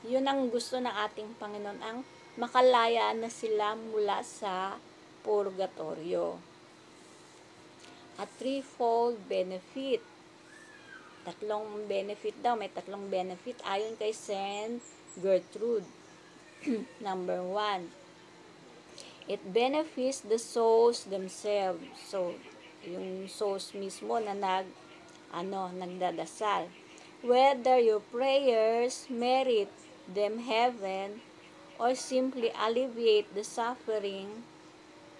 Yun ang gusto ng ating Panginoon, ang makalaya na sila mula sa purgatorio. A threefold benefit. Tatlong benefit daw, may tatlong benefit ayon kay Saint Gertrude. Number 1, it benefits the souls themselves. So, yung souls mismo na nagdadasal. Whether your prayers merit them heaven or simply alleviate the suffering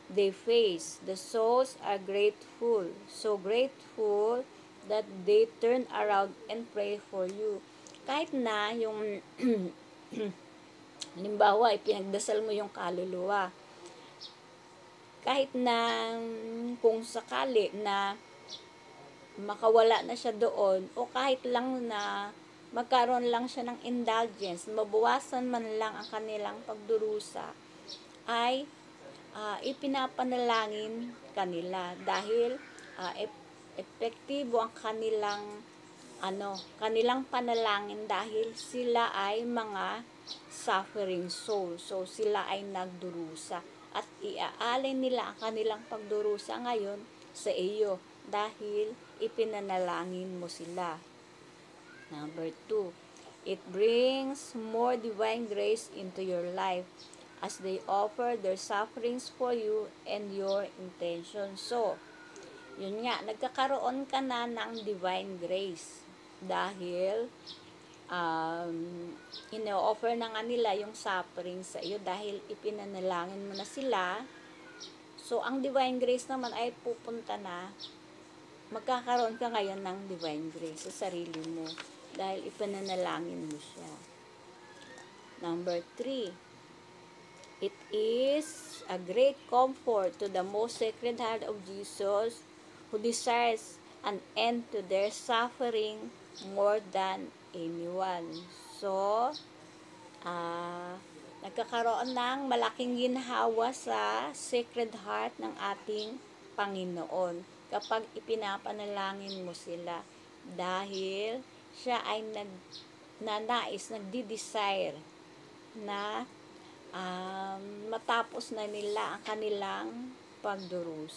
they face, the souls are grateful. So grateful that they turn around and pray for you. Kahit na yung halimbawa, ipinagdasal mo yung kaluluwa. Kahit na kung sakali na makawala na siya doon, o kahit lang na magkaroon lang siya ng indulgence, mabawasan man lang ang kanilang pagdurusa, ay ipinapanalangin kanila dahil epektibo ang kanilang panalangin dahil sila ay mga suffering soul. So sila ay nagdurusa at iaalay nila ang kanilang pagdurusa ngayon sa iyo dahil ipinanalangin mo sila. Number 2, it brings more divine grace into your life as they offer their sufferings for you and your intention. So, yun nga, nagkakaroon ka na ng divine grace dahil ino-offer na nga nila yung suffering sa iyo dahil ipinanalangin mo na sila. So, ang divine grace naman ay pupunta na, magkakaroon ka ngayon ng divine grace sa sarili mo dahil ipinanalangin mo siya. Number 3, it is a great comfort to the most sacred heart of Jesus who desires an end to their suffering more than anyone. So, nagkakaroon ng malaking ginhawa sa Sacred Heart ng ating Panginoon kapag ipinapanalangin mo sila dahil siya ay nagdi-desire na matapos na nila ang kanilang pagdurusa.